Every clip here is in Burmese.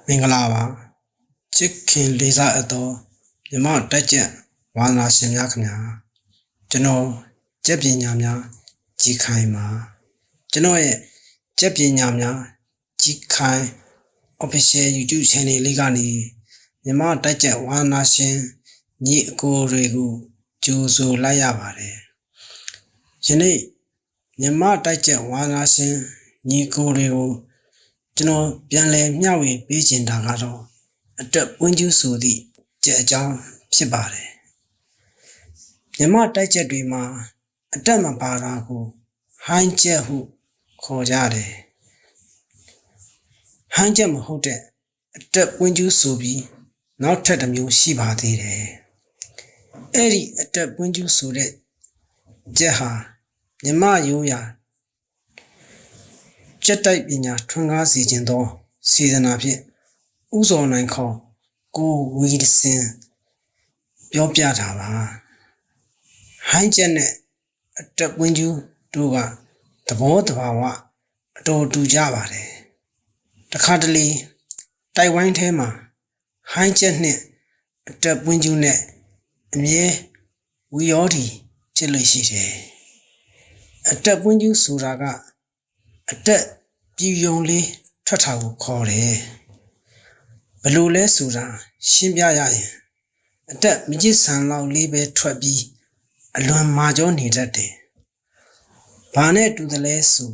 မင်္ဂလာပါချစ်ခင်လေးစားအပ်သောမြမတက်ကြဝါသနာရှင်များခင်ဗျာကျွန်တော်ကျက်ပညာများကြီးခိုင်ပါကျွန်တော်ရဲ့ကျက်ပညာများကြီးခိုင် official YouTube channel လေးကနေမြမတက်ကြဝါသနာရှင်ညီအကိုတွေကိုကြိုဆိုလိုက်ရပါတယ်ယနေ့မြမတက်ကြဝါသနာရှင်ညီကိုတွေကိုကျွန်တော်ပြန်လည်မျှဝေပေးချင်တာကတော့အတွက်ပွင့်ကျူးဆိုသည့်ကြက်အကြောင်းဖြစ်ပါတယ်မြမတိုက်ချက်တွေမှာအတက်မပါတာကိုဟိုင်းချက်ဟုခေါ်ကြတယ်ဟိုင်းချက်မဟုတ်တဲ့အတက်ပွင့်ကျူးဆိုပြီးနောက်ထပ်တစ်မျိုးရှိပါသေးတယ်အဲ့ဒီအတက်ပွင့်ကျူးဆိုတဲ့ကြက်ဟာမြမရိုးရာကျက်တိုက်ပညာထွန်းကားစေခြင်းသောစေတနာဖြင့်ဥစော်နိုင်ခေါ်ကိုဝီစင်ပြောပြတာပါဟိုင်းကျက်နဲ့အတက်ပွင့်ကျူးတို့ကသဘောတဘာဝအတော်တူကြပါတယ်တခါတလေတိုက်ဝိုင်းထဲမှာဟိုင်းကျက်နဲ့အတက်ပွင့်ကျူးနဲ့အမြဲဝီရောဒီဖြစ်လို့ရှိတယ်အတက်ပွင့်ကျူးဆိုတာကအတက်ပြူယုံလေးထွက်တာကိုခေါ်တယ်ဘလို့လဲဆိုတာရှင်းပြရရင်အတက်မြစ်ဆန်လောက်လေးပဲထွက်ပြီးအလွန်မာကြောနေတတ်တယ်ဘာနဲ့တူတယ်လဲဆို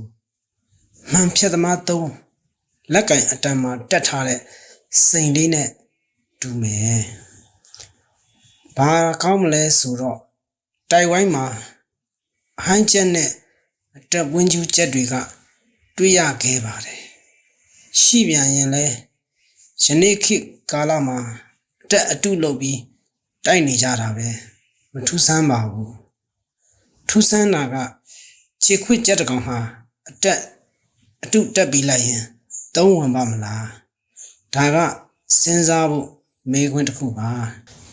မှန်ဖြတ်သမားသုံးလက်ကင်အတန်မှာတက်ထားတဲ့စိန်လေးနဲ့တူမယ်ဘာကောင်းမလဲဆိုတော့တိုက်ဝိုင်းမှာဟိုင်းချက်နဲ့အတက်ဝင်းကျူးချက်တွေကတွေ့ရခဲ့ပါတယ်ရှိပြန်ရင်လဲယနေ့ခေတ်ကာလမှာတက်အတုလုပ်ပြီးတိုက်နေကြတာပဲမထူးဆန်းပါဘူးထူးဆန်းတာကခြေခွေ့ကြက်တကောင်ဟာအတုတက်ပြီးလိုက်ရင်သုံးဝင်ပါမလားဒါကစဉ်းစားဖို့မေးခွန်းတစ်ခုပါ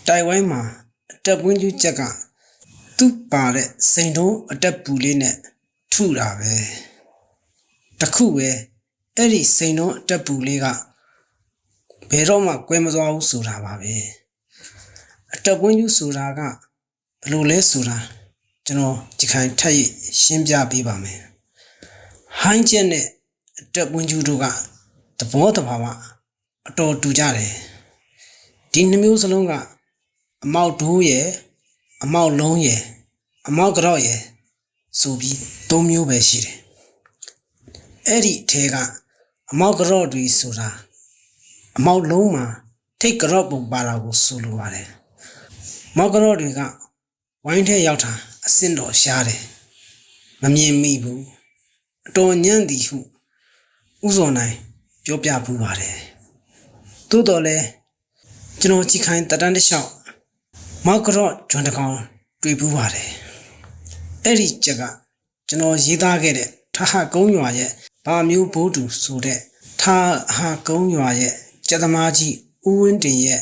တိုက်ဝိုင်းမှာအတက်ပွင့်ကျူးချက်ကသူ့ပါတဲ့စိန်တုံးအတက်ပူလေးနဲ့ထုတာပဲတခုပဲအဲ့ဒီစိန်တုံးအတက်ပူလေးကဘယ်တော့မှကွဲမသွားဘူးဆိုတာပါပဲအတက်ပွင့်ကျူးဆိုတာကဘယ်လိုလဲဆိုတာကျွန်တော်ဒီခိုင်ထပ်ရှင်းပြပေးပါမယ်ဟိုင်းချက်နဲ့အတက်ပွင့်ကျူးတို့ကသဘောတဘာဝအတော်တူကြတယ်ဒီနှမျိုးစလုံးကအမောက်ဒိုးရဲ့အမောက်လုံးရဲ့အမောက်ကြော့ရဲ့ဆိုပြီး၃မျိုးပဲရှိတယ်အဲ့ဒီထဲကအမောက်ကြော့တွေဆိုတာအမောက်လုံးမှာထိတ်ကြော့ပုံပါတာကိုဆိုလိုပါတယ်မောက်ကြော့တွေကဝိုင်းထဲရောက်တာအစင်တော်ရှားတယ်မမြင်မိဘူးအတော်ညံ့သည်ဟုဥစော်နိုင်ပြောပြပူပါတယ်သို့တော်လဲကျွန်တော်ကြည့်ခိုင်းတတန်းတစ်လျှောက်မောက်ကြော့ဂျွန်တကောင်တွေ့ပူပါတယ်အဲ့ဒီချက်ကကျွန်တော်ရေးသားခဲ့တဲ့ထဟကုန်းရွာရဲ့ဘာမျိုးဘိုးတူဆိုတဲ့ထဟကုန်းရွာရဲ့ကျက်သမားကြီးဦးဝင်းတင်ရဲ့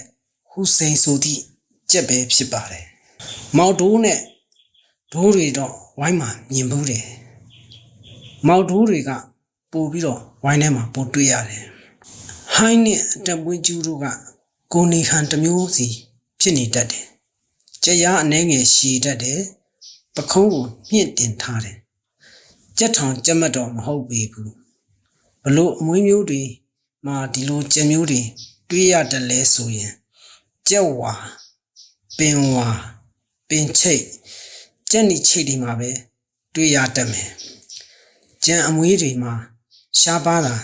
ဟူစိန်ဆိုသည့်ကြက်ပဲဖြစ်ပါတယ်မောက်ဒိုးနဲ့ဒိုးတွေတော့ဝိုင်းမှာမြင်ဘူးတယ်မောက်ဒိုးတွေကပို့ပြီးတော့ဝိုင်းထဲမှာပို့တွေ့ရတယ်ဟိုင်းနဲ့အတက်ပွင့်ကျူးတို့ကကိုနေဟန်တစ်မျိုးစီဖြစ်နေတတ်တယ်ကြက်ရားအနှဲငယ်ရှည်တတ်တယ်ပခုံးကိုမြင့်တင်ထားတယ်ကြက်ထောင်ကြက်မတ်တော့မဟုတ်ပေဘူးဘလို့အမွေးမျိုးတွေမှာဒီလိုကြက်မျိုးတွေတွေ့ရတယ်လဲဆိုရင်ကြက်ဝါပင်ဝါပင်ချိတ်ကြက်နီချိတ်တွေမှာပဲတွေ့ရတတ်မယ်ကြံအမွေးတွေမှာရှားပါတာ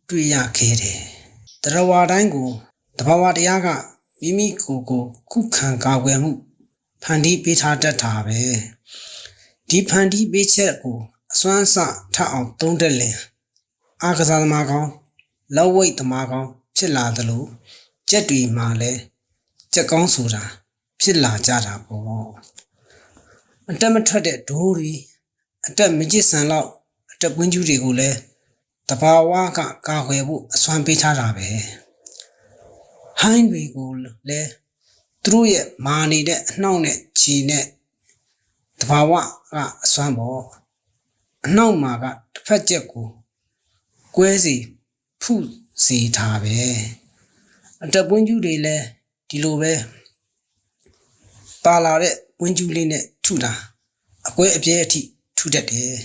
တွေ့ရခဲ့တယ်တရဝါတိုင်းကိုတဘာဝတရားကမိမိကိုယ်ကိုခုခံကာကွယ်မှုဖန်တီးပေးထားတတ်တာပဲဒီဖန်တီးပေးချက်ကိုအစွမ်းအစထအောင်သုံးတတ်လင်အာကစားသမားကောင်းလောက်ဝိတ်သမားကောင်းဖြစ်လာသလိုကြက်တွေမှာလည်းကြက်ကောင်းဆိုတာဖြစ်လာကြတာပေါ့အတက်မထွက်တဲ့ဒိုးတွေအတက်မကြစ်ဆန်လောက်အတက်ပွင့်ကျူးတွေကိုလည်းတဘာဝကကာကွယ်ဖို့အစွမ်းပေးထားတာပဲဟိုင်းတွေကိုလည်း သူတို့ရဲ့မာနေတဲ့အနှောင့်နဲ့ခြေနဲ့တဘာဝကအစွမ်းပေါ်အနှောင့်မှာကတစ်ဖက်ချက်ကိုကွဲစီဖုစီထားပဲအတက်ပွင့်ကျူးတွေလည်းဒီလိုပဲပါလာတဲ့ပွင့်ကျူးလေးနဲ့ထုတာအကွဲအပြဲအထိထုတတ်တယ်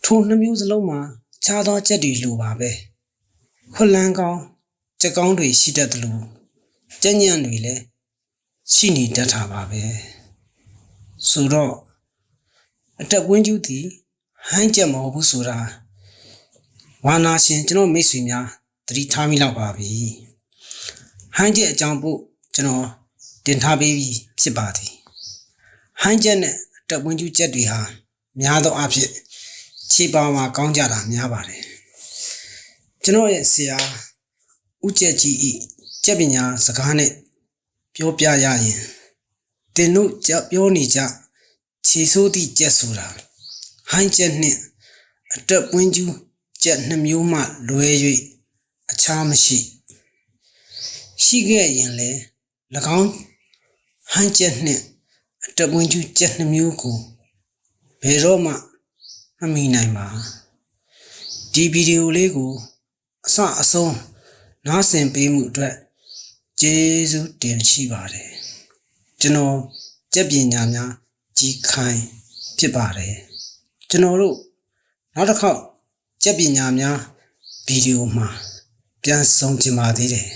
ထိုနှမျိုးစလုံးမှာခြားသောချက်တွေလိုပါပဲခွလန်းကောင်းချက်ကောင်းတွေရှိတတ်တယ်လို့ကြက်ညံ့တွေလည်းရှိနေတတ်တာပါပဲဆိုတော့အတက်ပွင့်ကျူးသည်ဟိုင်းချက်မဟုတ်ဘူးဆိုတာဝါနာရှင်ကျွန်တော်မိတ်ဆွေများသတိထားမိလောက်ပါပြီဟိုင်းချက်အကြောင်းပို့ကျွန်တော်တင်ထားပေးပြီးဖြစ်ပါသည်ဟိုင်းချက်နဲ့အတက်ပွင့်ကျူးချက်တွေဟာများသောအားဖြင့်ခြေပါမှာကောင်းကြတာများပါတယ်ကျွန်တော်ရဲ့ဆရာဦးကျက်ကြီးဤကျက်ပညာစကားနဲ့ပြောပြရရင်တင်တို့ပြောနေကြခြေဆိုးသည့်ကျက်ဆိုတာဟိုင်းကျက်နှင့်အတက်ပွင့်ကျူးကျက်နှမျိုးမှလွဲ၍အခြားမရှိခဲ့ရင်လေ၎င်းဟိုင်းကျက်နှင့်အတက်ပွင့်ကျူးကျက်နှမျိုးကိုဘယ်တော့မှမမီနိုင်ပါဒီဗီဒီယိုလေးကိုအစအဆုံးနားဆင်ပေးမှုအတွက်ကျေးဇူးတင်ရှိပါတယ်ကျွန်တော်ကျက်ပညာများကြီးခိုင်ဖြစ်ပါတယ်ကျွန်တော်တို့နောက်တစ်ခေါက်ကျက်ပညာများဗီဒီယိုမှာပြန်ဆုံကြပါသေးတယ်